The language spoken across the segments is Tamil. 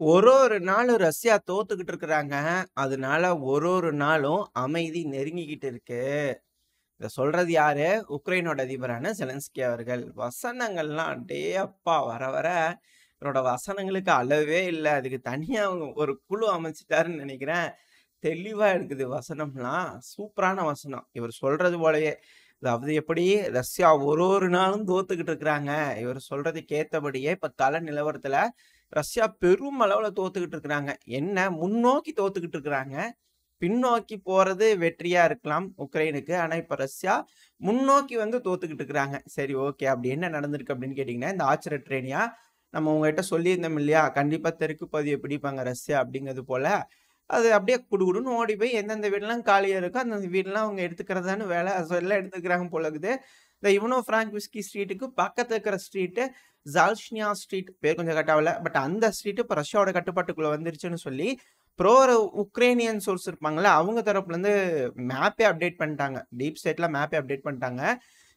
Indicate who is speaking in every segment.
Speaker 1: ஒரு நாளும் ரஷ்யா தோத்துக்கிட்டு இருக்கிறாங்க. அதனால ஒரு நாளும் அமைதி நெருங்கிக்கிட்டு இருக்கு. இத சொல்றது யாரு? உக்ரைனோட அதிபரான செலன்ஸ்கி அவர்கள். வசனங்கள்லாம் அடேயப்பா! வர வர இவரோட வசனங்களுக்கு அளவே இல்ல. அதுக்கு தனியா அவங்க ஒரு குழு அமைச்சுட்டாருன்னு நெனைக்கிறேன். தெளிவா இருக்குது வசனம்லாம். சூப்பரான வசனம். இவர் சொல்றது போலயே. அதாவது எப்படி ரஷ்யா ஒரு நாளும் தோத்துக்கிட்டு இருக்கிறாங்க. இவர் சொல்றதுக்கு ஏத்தபடியே இப்ப கள நிலவரத்துல ரஷ்யா பெரும் அளவுல தோத்துக்கிட்டு இருக்கிறாங்க. என்ன முன்னோக்கி தோத்துக்கிட்டு இருக்கிறாங்க. பின்னோக்கி போறது வெற்றியா இருக்கலாம் உக்ரைனுக்கு. ஆனா இப்ப ரஷ்யா முன்னோக்கி வந்து தோத்துக்கிட்டு இருக்கிறாங்க. சரி ஓகே. அப்படி என்ன நடந்திருக்கு அப்படின்னு கேட்டீங்கன்னா, இந்த ஆச்சரியட்ரேனியா நம்ம உங்ககிட்ட சொல்லியிருந்தோம் இல்லையா? கண்டிப்பா தெற்கு பகுதிய பிடிப்பாங்க ரஷ்யா அப்படிங்கிறது போல. அது அப்படியே குடுகுடுன்னு ஓடி போய் எந்தெந்த வீடுலாம் காலியா இருக்கோ, அந்தந்த வீடுலாம் அவங்க எடுத்துக்கிறதுதான்னு வேலை. ஸோ எல்லாம் எடுத்துக்கிறாங்க போல இருக்குது. இந்த இவனோ ஃப்ராங்க்விஸ்கி ஸ்ட்ரீட்டுக்கு பக்கத்துல இருக்கிற ஸ்ட்ரீட்டு ஜால்ஷ்னியா ஸ்ட்ரீட் பேர் கொஞ்சம் கரெக்ட் ஆவல. பட் அந்த ஸ்ட்ரீட் இப்ப ரஷ்யாவோட கட்டுப்பாட்டுக்குள்ள வந்துருச்சுன்னு சொல்லி உக்ரைனியன் சோர்ஸ் இருப்பாங்கல்ல, அவங்க தரப்புலேருந்து மேப்பே அப்டேட் பண்ணிட்டாங்க. டீப் ஸ்டேட்ல மேப்பே அப்டேட் பண்ணிட்டாங்க.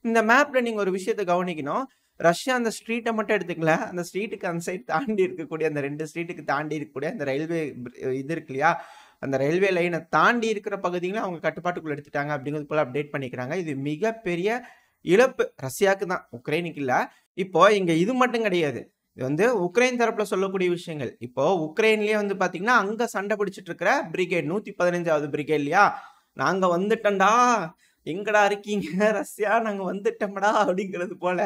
Speaker 1: இந்த மேப்ல நீங்க ஒரு விஷயத்த கவனிக்கணும். ரஷ்யா அந்த ஸ்ட்ரீட்ட மட்டும் எடுத்துக்கல. அந்த ஸ்ட்ரீட்டுக்கு அந்த சைட் தாண்டி இருக்கக்கூடிய அந்த 2 ஸ்ட்ரீட்டுக்கு தாண்டி இருக்கக்கூடிய அந்த ரயில்வே இது இருக்கு இல்லையா? அந்த ரயில்வே லைன தாண்டி இருக்கிற பகுதிகள அவங்க கட்டுப்பாட்டுக்குள்ள எடுத்துட்டாங்க அப்படிங்கிறது போல அப்டேட் பண்ணிக்கிறாங்க. இது மிகப்பெரிய இழப்பு ரஷ்யாக்கு தான், உக்ரைனுக்கு இல்ல. இப்போ இங்க இது மட்டும் கிடையாது. இது வந்து உக்ரைன் தரப்புல சொல்லக்கூடிய விஷயங்கள். இப்போ உக்ரைன்லயே வந்து பார்த்தீங்கன்னா, அங்க சண்டை பிடிச்சிட்டு இருக்கிற பிரிகேட் 115வது பிரிகேட் இல்லையா? "நாங்க வந்துட்டோம்டா! எங்கடா இருக்கீங்க ரஷ்யா? நாங்க வந்துட்டோம்டா!" அப்படிங்கிறது போல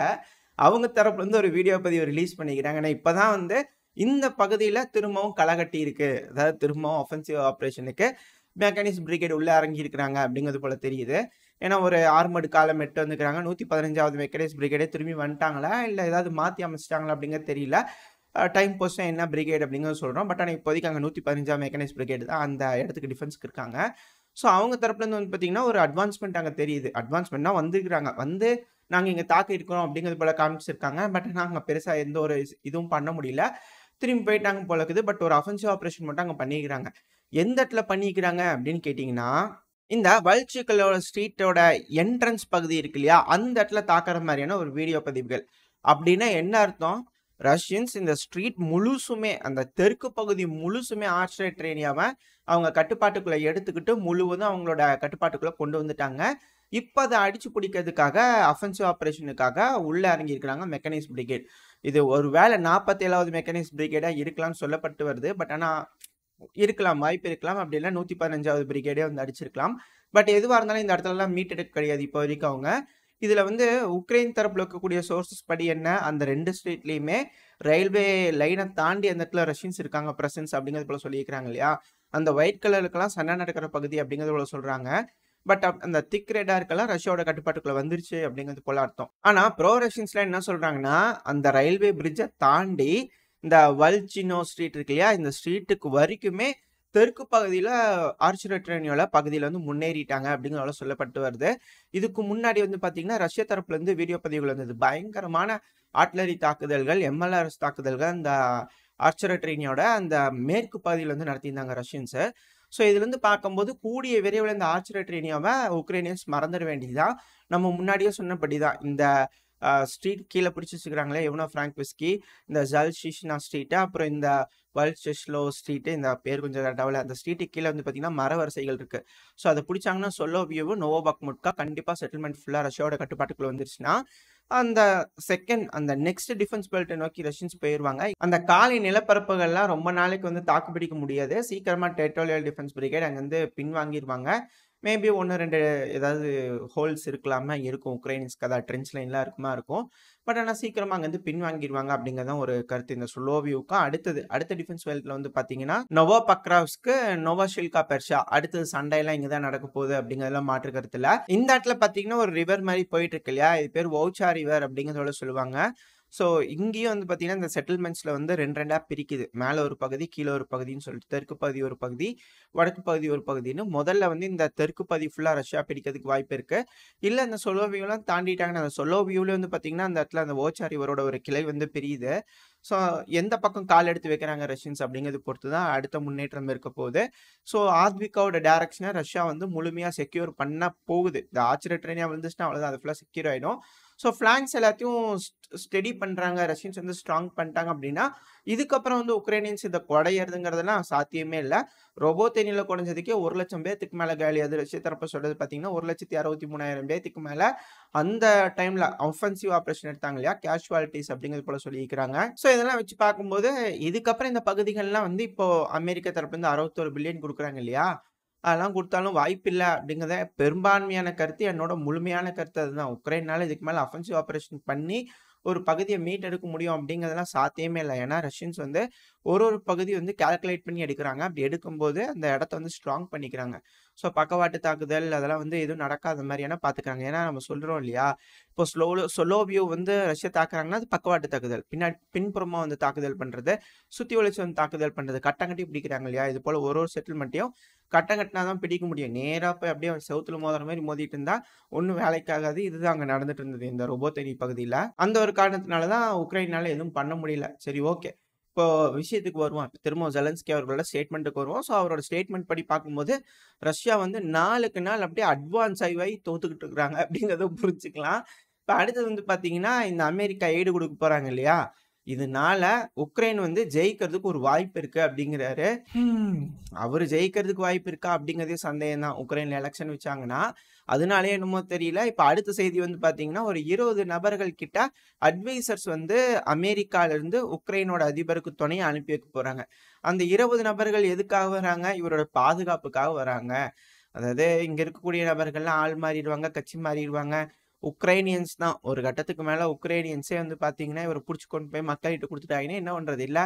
Speaker 1: அவங்க தரப்புல இருந்து ஒரு வீடியோ பதிவு ரிலீஸ் பண்ணிக்கிறாங்க. ஏன்னா இப்பதான் வந்து இந்த பகுதியில திரும்பவும் களகட்டி இருக்கு. அதாவது திரும்பவும் ஆஃபென்சிவ் ஆப்பரேஷனுக்கு மெக்கானிஸ்ட் பிரிகேட் உள்ள இறங்கி இருக்கிறாங்க அப்படிங்கிறது போல தெரியுது. ஏன்னா ஒரு ஆர்மர்டு காலம் எட்டு வந்துக்கிறாங்க. 115வது மெக்கானிஸ்ட் பிரிகேடே திரும்பி வந்துட்டாங்களா? இல்ல ஏதாவது மாத்தி அமைச்சுட்டாங்களா அப்படிங்கிறது தெரியல. டைம் போஸ்ட்னா என்ன பிரிகேட் அப்படிங்கிறது சொல்றோம். பட் ஆனா இப்போதைக்கு அங்க 115ஆம் மெக்கானிஸ்ட் பிரிகேட் தான் அந்த இடத்துக்கு டிஃபென்ஸ்க்கு இருக்காங்க. ஸோ அவங்க தரப்புல இருந்து வந்து பார்த்தீங்கன்னா, ஒரு அட்வான்ஸ்மென்ட் அங்க தெரியுது. அட்வான்ஸ்மென்ட்னா வந்துருக்காங்க. வந்து நாங்க இங்க தாக்கி இருக்கிறோம் அப்படிங்கிறது போல காமிச்சிருக்காங்க. பட் நாங்க பெருசா எந்த ஒரு இதுவும் பண்ண முடியல. திரும்பி போயிட்டாங்க போல இருக்குது. பட் ஒரு அஃபென்சிவ் ஆப்பரேஷன் மட்டும் அங்க பண்ணிக்கிறாங்க. எந்த இடத்துல பண்ணிக்கிறாங்க அப்படின்னு கேட்டீங்கன்னா, இந்த வல்ச்சிக்கலோட ஸ்ட்ரீட்டோட என்ட்ரன்ஸ் பகுதி இருக்கு இல்லையா? அந்த இடத்துல தாக்குற மாரியான ஒரு வீடியோ பதிவுகள். அப்படின்னா என்ன அர்த்தம்? ரஷ்யன்ஸ் இந்த ஸ்ட்ரீட் முழுசுமே, அந்த தெற்கு பகுதி முழுசுமே ஆர்ச்சரிட்ரேனியாவ அவங்க கட்டுப்பாட்டுக்குள்ள எடுத்துக்கிட்டு முழுவதும் அவங்களோட கட்டுப்பாட்டுக்குள்ள கொண்டு வந்துட்டாங்க. இப்ப அத அடிச்சு பிடிக்கிறதுக்காக அஃபென்சிவ் ஆப்பரேஷனுக்காக உள்ள இறங்கியிருக்கிறாங்க மெக்கானிஸ்ட் பிரிகேட். இது ஒரு வேள 47வது மெக்கானிஸ்ட் பிரிகேடா இருக்கலாம்னு சொல்லப்பட்டு வருது. பட் ஆனா இருக்கலாம். வாய்ப்பு இருக்கலாம். அப்படி இல்ல 115வது பிரிகேடே வந்து அடிச்சிருக்கலாம். பட் எதுவா இருந்தாலும் இந்த இடத்துலலாம் மீட்டெடுக்க கிடையாது இப்போ வரைக்கும் அவங்க. இதுல வந்து உக்ரைன் தரப்புல இருக்கக்கூடிய சோர்சஸ் படி என்ன, அந்த 2 ஸ்ட்ரீட்லயுமே ரயில்வே லைன தாண்டி அந்த இடத்துல ரஷ்யன்ஸ் இருக்காங்க பிரசன்ஸ் அப்படிங்கிறது போல சொல்லியிருக்கிறாங்க இல்லையா? அந்த ஒயிட் கலருக்கெல்லாம் சண்டை நடக்கிற பகுதி அப்படிங்கிறது போல சொல்றாங்க. பட் அந்த திக் ரெட்டா இருக்கலாம் ரஷ்யாவோட கட்டுப்பாட்டுக்குள்ள வந்துருச்சு அப்படிங்கிறது போல அர்த்தம். ஆனா ப்ரோ ரஷ்யன்ஸ்லாம் என்ன சொல்றாங்கன்னா, அந்த ரயில்வே பிரிட்ஜ தாண்டி இந்த வல்ச்சினோ ஸ்ட்ரீட் இருக்கு இல்லையா? இந்த ஸ்ட்ரீட்டுக்கு வரைக்குமே தெற்கு பகுதியில ஆர்ச்சரிட்ரேனியோல பகுதியில வந்து முன்னேறிட்டாங்க அப்படிங்கிறதால சொல்லப்பட்டு வருது. இதுக்கு முன்னாடி வந்து பார்த்தீங்கன்னா, ரஷ்ய தரப்புல இருந்து வீடியோ பதிவுகள் வந்தது. பயங்கரமான ஆர்ட்டிலரி தாக்குதல்கள், எம்எல்ஆர்எஸ் தாக்குதல்கள் அந்த ஆர்ச்சரிட்ரேனியோட அந்த மேற்கு பகுதியில வந்து நடத்தியிருந்தாங்க ரஷ்யன்ஸு. ஸோ இதுலருந்து பார்க்கும்போது கூடிய விரைவில இந்த ஆர்ச்சரிட்ரேனியாவ உக்ரைனியன்ஸ் மறந்துட வேண்டியதுதான். நம்ம முன்னாடியே சொன்னபடி தான். இந்த ஸ்ட்ரீட் கீழ பிடிச்சு வச்சுக்கிறாங்களே இவனோ ஃப்ராங்க்விஸ்கி, இந்த ஜல்ஷிஷ்னா ஸ்ட்ரீட், அப்புறம் இந்த வல்செஸ்லோ ஸ்ட்ரீட், இந்த பேர் கொஞ்சம் கரெக்டாவல. அந்த ஸ்ட்ரீட்டுக்கு கீழ வந்து பார்த்தீங்கன்னா, மர வரிசைகள் இருக்கு. ஸோ அத பிடிச்சாங்கன்னா சொலோவியோவும், நோவோபாக்முட்கா கண்டிப்பா செட்டில்மெண்ட் ஃபுல்லா ரஷ்யாவோட கட்டுப்பாட்டுக்குள்ள வந்துருச்சுன்னா, அந்த அந்த நெக்ஸ்ட் டிஃபென்ஸ் பெல்ட்ட நோக்கி ரஷ்யன்ஸ் போயிருவாங்க. அந்த காலி நிலப்பரப்புகள்லாம் ரொம்ப நாளைக்கு வந்து தாக்குப்பிடிக்க முடியாது. சீக்கிரமா டெரிட்டோரியல் டிஃபென்ஸ் பிரிகேட் அங்கருந்து பின்வாங்கிருவாங்க. மேபி 1, 2 ஏதாவது ஹோல்ஸ் இருக்கலாமா இருக்கும். உக்ரைனியன்ஸ்க்கு அதான் ட்ரென்ச் லைன்லாம் இருக்கும். பட் ஆனா சீக்கிரமா அங்கருந்து பின்வாங்கிருவாங்க அப்படிங்கிறது தான் ஒரு கருத்து. இந்த ஸ்லோவியூக்கும் அடுத்த டிஃபென்ஸ் பெல்ட்ல வந்து பார்த்தீங்கன்னா, நோவோபக்ராவ்ஸ்க்கு, நோவோஷில்கா பெர்ஷா அடுத்தது சண்டையெல்லாம் இங்க தான் நடக்க போகுது அப்படிங்கிறதுல மாற்று கருத்து இல்ல. இந்த இடத்துல பார்த்தீங்கன்னா, ஒரு ரிவர் மாரி போயிட்டு இருக்கு இல்லையா? இது பேர் வௌச்சா ரிவர் அப்படிங்கிறதோட சொல்லுவாங்க. ஸோ இங்கேயும் வந்து பார்த்தீங்கன்னா, இந்த செட்டில்மெண்ட்ஸ்ல வந்து 2 பிரிக்குது. மேல ஒரு பகுதி, கீழ ஒரு பகுதின்னு சொல்லிட்டு தெற்கு பகுதி ஒரு பகுதி, வடக்கு பகுதி ஒரு பகுதின்னு. முதல்ல வந்து இந்த தெற்கு பகுதி ஃபுல்லா ரஷ்யா பிடிக்கிறதுக்கு வாய்ப்பு இருக்கு. இல்ல இந்த சொலோவியோலாம் தாண்டிட்டாங்கன்னா, அந்த சொலோவியோல வந்து பார்த்தீங்கன்னா, அந்த இடத்துல அந்த வோச்சா ரிவரோட ஒரு கிளை வந்து பிரியுது. ஸோ எந்த பக்கம் கால் எடுத்து வைக்கிறாங்க ரஷ்யன்ஸ் அப்படிங்கிறது பொறுத்து தான் அடுத்த முன்னேற்றம் இருக்க போகுது. ஸோ ஆர்பிகாவோட டைரக்ஷனை ரஷ்யா வந்து முழுமையாக செக்யூர் பண்ண போகுது. இந்த ஆச்சரியட்ரேனியா விழுந்துச்சுன்னா அவ்வளோதான், அது ஃபுல்லாக செக்யூர் ஆகிடும். ஸோ ஃப்ளாங்க்ஸ் எல்லாத்தையும் ஸ்டெடி பண்ணுறாங்க, ரஷ்யன்ஸ் வந்து ஸ்ட்ராங் பண்ணிட்டாங்க அப்படின்னா இதுக்கப்புறம் வந்து உக்ரைனியன்ஸ் இதை குடையிறதுங்கிறதெல்லாம் சாத்தியமே இல்லை. ரொபோத்தேனியில் குறைஞ்சதுக்கே 1,00,000 பேத்துக்கு மேலே காலி. அது ரஷ்ய தரப்பு சொல்றது பார்த்தீங்கன்னா 1,63,000 பேத்துக்கு மேலே அந்த டைம்ல அஃபென்சிவ் ஆப்ரேஷன் எடுத்தாங்க இல்லையா, கேஷுவாலிட்டிஸ் அப்படிங்கிறது போல சொல்லியிருக்கிறாங்க. ஸோ இதெல்லாம் வச்சு பார்க்கும்போது இதுக்கப்புறம் இந்த பகுதிகள்லாம் வந்து இப்போ அமெரிக்க தரப்புல இருந்து 61 பில்லியன் கொடுக்குறாங்க இல்லையா, அதெல்லாம் கொடுத்தாலும் வாய்ப்பில்லை அப்படிங்கிறத பெரும்பான்மையான கருத்து, என்னோட முழுமையான கருத்து அதுதான். உக்ரைனால இதுக்கு மேலே அஃபென்சிவ் ஆப்ரேஷன் பண்ணி ஒரு பகுதியை மீட்டெடுக்க முடியும் அப்படிங்கிறதெல்லாம் சாத்தியமே இல்லை. ஏன்னா ரஷ்யன்ஸ் வந்து ஒரு பகுதி வந்து கால்குலேட் பண்ணி எடுக்கிறாங்க. அப்படி எடுக்கும்போது அந்த இடத்த வந்து ஸ்ட்ராங் பண்ணிக்கிறாங்க. ஸோ பக்கவாட்டு தாக்குதல் அதெல்லாம் வந்து எதுவும் நடக்காத மாதிரியான பார்த்துக்கிறாங்க. ஏன்னா நம்ம சொல்கிறோம் இல்லையா, இப்போ சொலோவியோ வந்து ரஷ்யா தாக்குறாங்கன்னா அது பக்கவாட்டு தாக்குதல், பின்னாடி பின்புறமாக வந்து தாக்குதல் பண்ணுறது, சுற்றி ஒழிச்சு வந்து தாக்குதல் பண்ணுறது, கட்டங்கட்டி பிடிக்கிறாங்க இல்லையா. இது போல் ஒரு செட்டில்மெண்ட்டையும் கட்டங்கட்டினா தான் பிடிக்க முடியும். நேராக போய் அப்படியே செவுத்துல மோதுற மாதிரி மோதிட்டு இருந்தா ஒன்றும் வேலைக்காகாது. இதுதான் அங்கே நடந்துட்டு இருந்தது இந்த ரொபோத்தேனி பகுதியில். அந்த ஒரு காரணத்தினால தான் உக்ரைனால எதுவும் பண்ண முடியல. சரி, ஓகே, இப்போ விஷயத்துக்கு வருவோம். திரும்ப ஜெலன்ஸ்கி அவர்களோட ஸ்டேட்மெண்ட்டுக்கு வருவோம். ஸோ அவரோட ஸ்டேட்மெண்ட் படி பார்க்கும்போது ரஷ்யா வந்து நாளுக்கு நாள் அப்படியே அட்வான்ஸ் ஆகி தோத்துக்கிட்டு இருக்கிறாங்க அப்படிங்கிறத புரிஞ்சுக்கலாம். இப்போ அடுத்தது வந்து பார்த்தீங்கன்னா இந்த அமெரிக்கா எய்டு கொடுக்க போறாங்க இல்லையா, இதனால உக்ரைன் வந்து ஜெயிக்கிறதுக்கு ஒரு வாய்ப்பு இருக்கு அப்படிங்கிறாரு. அவர் ஜெயிக்கிறதுக்கு வாய்ப்பு இருக்கா அப்படிங்கிறதே சந்தேகம் தான். உக்ரைன்ல எலெக்ஷன் வச்சாங்கன்னா அதனாலே என்னமோ தெரியல. இப்போ அடுத்த செய்தி வந்து பார்த்தீங்கன்னா ஒரு 20 நபர்கள் கிட்ட அட்வைசர்ஸ் வந்து அமெரிக்கால இருந்து உக்ரைனோட அதிபருக்கு துணையை அனுப்பி வைக்க போறாங்க. அந்த 20 நபர்கள் எதுக்காக வராங்க? இவரோட பாதுகாப்புக்காக வராங்க. அதாவது இங்க இருக்கக்கூடிய நபர்கள்லாம் ஆள் மாறிடுவாங்க, கட்சி மாறிடுவாங்க. உக்ரைனியன்ஸ் தான் ஒரு கட்டத்துக்கு மேல உக்ரைனியன்ஸே வந்து பாத்தீங்கன்னா இவரை பிடிச்சி கொண்டு போய் மக்கள்கிட்ட கொடுத்துட்டாங்கன்னா என்ன பண்றது, இல்ல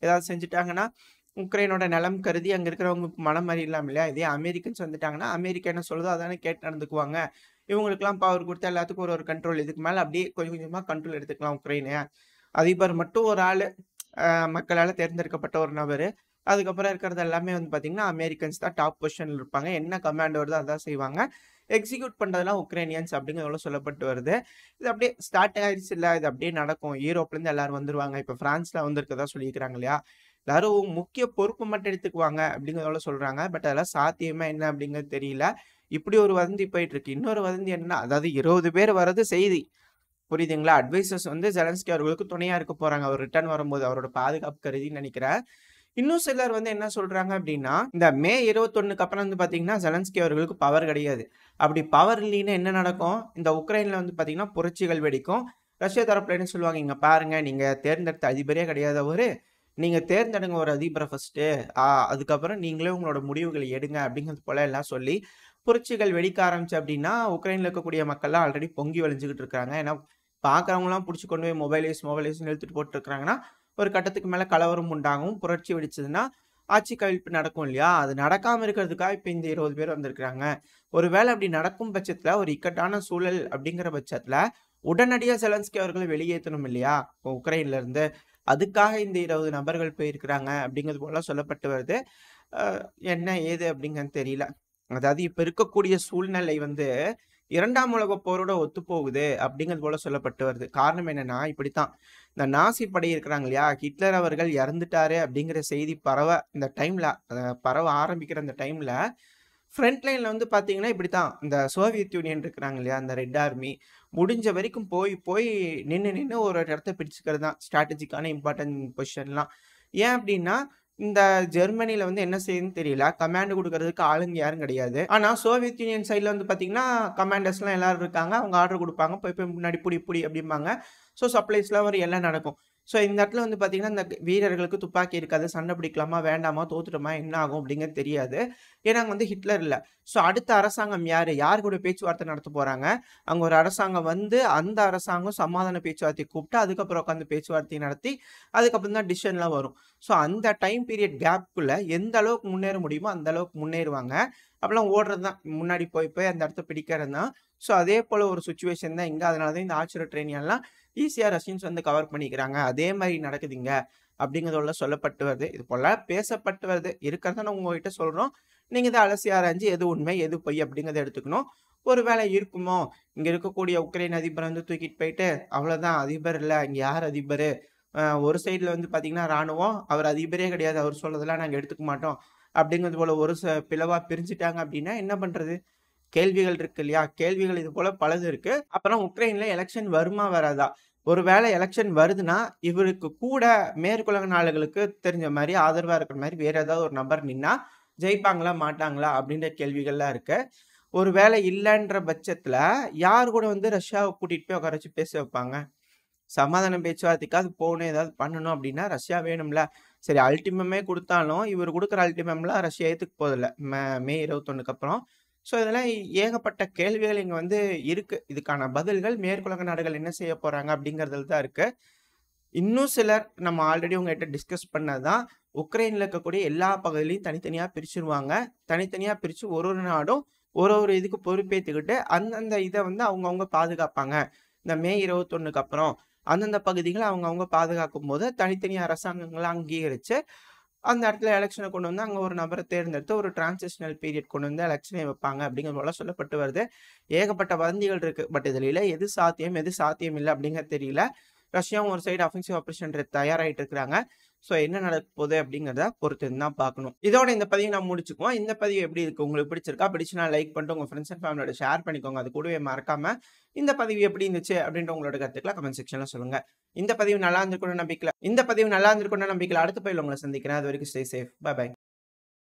Speaker 1: ஏதாவது செஞ்சுட்டாங்கன்னா உக்ரைனோட நிலம் கருதி அங்க இருக்கிறவங்க மனம் மாறி இல்லாம இல்லையா. இதே அமெரிக்கன்ஸ் வந்துட்டாங்கன்னா அமெரிக்கா என்ன சொல்லுதோ அதானே கேட்டு நடந்துக்குவாங்க. இவங்களுக்குலாம் பவர் கொடுத்தா எல்லாத்துக்கும் ஒரு கண்ட்ரோல், இதுக்கு மேல அப்படியே கொஞ்சம் கொஞ்சமா கண்ட்ரோல் எடுத்துக்கலாம் உக்ரைனை. அதிபர் மட்டும் ஒரு ஆளு, மக்களால் தேர்ந்தெடுக்கப்பட்ட ஒரு நபர். அதுக்கப்புறம் இருக்கிறது எல்லாமே வந்து பார்த்தீங்கன்னா அமெரிக்கன்ஸ் தான் டாப் பொசிஷனில் இருப்பாங்க. என்ன கமாண்ட் வருதோ அதான் செய்வாங்க. எக்ஸிக்யூட் பண்ணுறதுலாம் உக்ரைனியன்ஸ் அப்படிங்கிறத சொல்லப்பட்டு வருது. இது அப்படியே ஸ்டார்ட் ஆயிடுச்சு இல்லை, இது அப்படியே நடக்கும். யூரோப்லேருந்து எல்லாரும் வந்துருவாங்க. இப்போ ஃப்ரான்ஸில் வந்திருக்கதா சொல்லியிருக்கிறாங்க இல்லையா, எல்லாரும் முக்கிய பொறுப்பு மட்டும் எடுத்துக்குவாங்க அப்படிங்கிறத சொல்கிறாங்க. பட் அதெல்லாம் சாத்தியமா என்ன அப்படிங்கிறது தெரியல. இப்படி ஒரு வதந்தி போயிட்டு இருக்கு. இன்னொரு வதந்தி என்ன, அதாவது 20 பேர் வர்றது செய்தி புரியுதுங்களா. அட்வைசர்ஸ் வந்து ஜெலன்ஸ்கி அவர்களுக்கு துணையா இருக்க போறாங்க அவர் ரிட்டர்ன் வரும்போது, அவரோட பாதுகாப்பு கருதின்னு நினைக்கிறேன். இன்னும் சிலர் வந்து என்ன சொல்றாங்க அப்படின்னா, இந்த மே 21க்கு அப்புறம் வந்து பாத்தீங்கன்னா ஜெலன்ஸ்கி அவர்களுக்கு பவர் கிடையாது. அப்படி பவர் இல்லைன்னா என்ன நடக்கும், இந்த உக்ரைன்ல வந்து பாத்தீங்கன்னா புரட்சிகள் வெடிக்கும். ரஷ்யா தரப்புல என்ன சொல்லுவாங்க, இங்க பாருங்க நீங்க தேர்ந்தெடுத்த அதிபரே கிடையாது அவரு, நீங்க தேர்ந்தெடுங்க ஒரு அதிபரை ஃபர்ஸ்ட், அதுக்கப்புறம் நீங்களே உங்களோட முடிவுகளை எடுங்க அப்படிங்கிறது போல எல்லாம் சொல்லி புரட்சிகள் வெடிக்க ஆரம்பிச்சு அப்படின்னா உக்ரைன்ல இருக்கக்கூடிய மக்கள்லாம் ஆல்ரெடி பொங்கி வழிஞ்சுக்கிட்டு இருக்காங்க. ஏன்னா பார்க்குறவங்களாம் பிடிச்சி கொண்டு போய் மொபைலேஷன் இழுத்துட்டு போட்டுருக்காங்கன்னா ஒரு கட்டத்துக்கு மேலே கலவரம் உண்டாகும். புரட்சி வெடிச்சதுன்னா ஆட்சி கவிழ்ப்பு நடக்கும் இல்லையா, அது நடக்காமல் இருக்கிறதுக்காக இப்போ இந்த 20 பேர் வந்திருக்கிறாங்க. ஒருவேளை அப்படி நடக்கும் பட்சத்தில் ஒரு இக்கட்டான சூழல் அப்படிங்கிற பட்சத்தில் உடனடியாக ஜெலன்ஸ்கி அவர்களை வெளியேற்றணும் இல்லையா உக்ரைன்ல இருந்து, அதுக்காக இந்த 20 நபர்கள் போயிருக்கிறாங்க அப்படிங்கிறது போல சொல்லப்பட்டு வருது. என்ன ஏது அப்படிங்கிறது தெரியல. அதாவது இப்ப இருக்கக்கூடிய சூழ்நிலை வந்து 2ஆம் உலகப் போரோட ஒத்துப்போகுது அப்படிங்கிறது போல சொல்லப்பட்டு வருது. காரணம் என்னன்னா, இப்படித்தான் இந்த நாசி படை இருக்கிறாங்க இல்லையா, ஹிட்லர் அவர்கள் இறந்துட்டாரு அப்படிங்கிற செய்தி இந்த டைம்ல பரவ ஆரம்பிக்கிற அந்த டைம்ல ஃப்ரண்ட் லைன்ல வந்து பாத்தீங்கன்னா இப்படித்தான் இந்த சோவியத் யூனியன் இருக்கிறாங்க இல்லையா, அந்த ரெட் ஆர்மி முடிஞ்ச வரைக்கும் போய் போய் நின்று ஒரு இடத்த பிடிச்சுக்கிறது தான் ஸ்ட்ராட்டஜிக்கான இம்பார்ட்டன்ட் பொசிஷன்லாம். ஏன் அப்படின்னா இந்த ஜெர்மனில வந்து என்ன செய்யுதுன்னு தெரியல, கமாண்ட் கொடுக்கறதுக்கு ஆளுங்க யாரும் கிடையாது. ஆனா சோவியத் யூனியன் சைட்ல வந்து பாத்தீங்கன்னா கமாண்டர்ஸ்லாம் எல்லாரும் இருக்காங்க. அவங்க ஆர்டர் கொடுப்பாங்க, போய் போய் முன்னாடி புடி புடி அப்படிம்பாங்க. ஸோ சப்ளைஸ்லாம் ஒரு எல்லாம் நடக்கும். ஸோ இந்த இடத்துல வந்து பார்த்தீங்கன்னா இந்த வீரர்களுக்கு துப்பாக்கி இருக்காது, சண்டை பிடிக்கலாமா வேண்டாமா தோத்துட்டோமா என்ன ஆகும் அப்படிங்கிறது தெரியாது. ஏன்னா அங்கே வந்து ஹிட்லர் இல்லை. ஸோ அடுத்த அரசாங்கம் யார் கூட பேச்சுவார்த்தை நடத்த போகிறாங்க, அங்கே ஒரு அரசாங்கம் வந்து அந்த அரசாங்கம் சமாதான பேச்சுவார்த்தை கூப்பிட்டு அதுக்கப்புறம் உட்காந்து பேச்சுவார்த்தை நடத்தி அதுக்கப்புறம் தான் டிசிஷன்லாம் வரும். ஸோ அந்த டைம் பீரியட் கேப்புக்குள்ளே எந்த அளவுக்கு முன்னேற முடியுமோ அந்த அளவுக்கு முன்னேறுவாங்க. அப்பெல்லாம் ஓடுறது தான், முன்னாடி போய் போய் அந்த இடத்த பிடிக்கிறது தான். ஸோ அதே போல் ஒரு சுச்சுவேஷன் தான் இங்கே. அதனால தான் இந்த ஆர்ச்சர் ட்ரெயினியெல்லாம் ஈஸியாக ரஷ்யன்ஸ் வந்து கவர் பண்ணிக்கிறாங்க. அதே மாதிரி நடக்குதுங்க அப்படிங்கிறதோட சொல்லப்பட்டு வருது. இது போல பேசப்பட்டு வருது, இருக்கிறத நான் உங்ககிட்ட சொல்கிறோம். நீங்கள் இதை அலசி ஆராய்ஞ்சு எது உண்மை எது பொய் அப்படிங்கிறத எடுத்துக்கணும். ஒரு வேளை இருக்குமோ, இங்கே இருக்கக்கூடிய உக்ரைன் அதிபரை வந்து தூக்கிட்டு போயிட்டு அவ்வளோதான் அதிபர் இல்லை, இங்கே யார் அதிபர் ஒரு சைடுல வந்து பார்த்தீங்கன்னா ராணுவம், அவர் அதிபரே கிடையாது. அவர் சொல்றதெல்லாம் நாங்க எடுத்துக்க மாட்டோம். அப்படிங்கிறது போல ஒரு பிளவா பிரிஞ்சுட்டாங்க அப்படின்னா என்ன பண்றது? கேள்விகள் இருக்கு இல்லையா? கேள்விகள் இது போல பலது இருக்கு. அப்புறம் உக்ரைன்ல எலக்ஷன் வருமா? வராதா? ஒரு வேளை எலக்ஷன் வருதுன்னா, இவருக்கு கூட மேற்குலக நாடுகளுக்கு தெரிஞ்ச மாரி, ஆதரவா இருக்கிற மாரி வேற ஏதாவது ஒரு நபர் நின்னா, ஜெயிப்பாங்களா? மாட்டாங்களா? அப்படின்ற கேள்விகள்லாம் இருக்கு. ஒரு வேளை இல்லன்ற பட்சத்துல, யார் கூட வந்து ரஷ்யாவ கூட்டிட்டு போய் உட்கார வச்சு பேச வைப்பாங்க? சமாதான பேச்சுவார்த்தைக்காவது போகணும், ஏதாவது பண்ணணும் அப்படின்னா, ரஷ்யா வேணும்ல. சரி அல்டிமமே குடுத்தாலும், இவரு குடுக்குற அல்டிமம்லாம் ரஷ்யா ஏத்துக்க போதில்ல. மே 21க்கு அப்புறம். ஸோ, இதெல்லாம் ஏகப்பட்ட கேள்விகள் இங்க வந்து இருக்கு. இதுக்கான பதில்கள் மேற்குலக நாடுகள் என்ன செய்ய போறாங்க அப்படிங்கிறதுல தான் இருக்கு. இன்னும் சிலர் நம்ம ஆல்ரெடி உங்ககிட்ட டிஸ்கஸ் பண்ணது தான். உக்ரைன்ல இருக்கக்கூடிய எல்லா பகுதியிலயும் தனித்தனியா பிரிச்சுருவாங்க. தனித்தனியா பிரிச்சு ஒரு ஒரு நாடும் ஒரு இதுக்கு பொறுப்பேத்துக்கிட்டு, அந்தந்த இத வந்து அவங்கவங்க பாதுகாப்பாங்க. இந்த மே 21க்கு அப்புறம் அந்தந்த பகுதிகள அவங்கவங்க பாதுகாக்கும்போது, தனித்தனி அரசாங்கங்கள அங்கீகரிச்சு, அந்த இடத்துல எலக்ஷன கொண்டு வந்து அங்க ஒரு நபர தேர்ந்தெடுத்து ஒரு டிரான்சிஷனல் பீரியட் கொண்டு வந்து எலக்ஷனே வைப்பாங்க அப்படிங்கிறது போல சொல்லப்பட்டு வருது. ஏகப்பட்ட வதந்திகள் இருக்கு. பட் இதுல எது சாத்தியம், எது சாத்தியம் இல்ல அப்படிங்கிறது தெரியல. ரஷ்யாவும் ஒரு சைடு அஃபென்சிவ் ஆப்பரேஷன் தயாராயிட்டு இருக்கிறாங்க. ஸோ என்ன நடக்க போகுது அப்படிங்கிறத பொறுத்திருந்து தான் பார்க்கணும். இதோட இந்த பதிவை நான் முடிச்சுக்குவோம். இந்த பதிவு எப்படி இருக்கு? உங்களுக்கு பிடிச்சிருக்கா? பிடிச்சுனா லைக் பண்ணிட்டு உங்க ஃப்ரெண்ட்ஸ் அண்ட் ஃபேமிலியோட ஷேர் பண்ணிக்கோங்க. அது கூடவே மறக்காம இந்த பதிவு எப்படி இருந்துச்சு அப்படின்ற உங்களோட கருத்துக்களை கமெண்ட் செக்ஷன்ல சொல்லுங்க. இந்த பதிவு நல்லா இருந்திருக்கும்னு நம்பிக்கையில அடுத்த பதிவுல உங்களை சந்திக்கிறேன். அது வரைக்கும் ஸ்டே சேஃப். By by.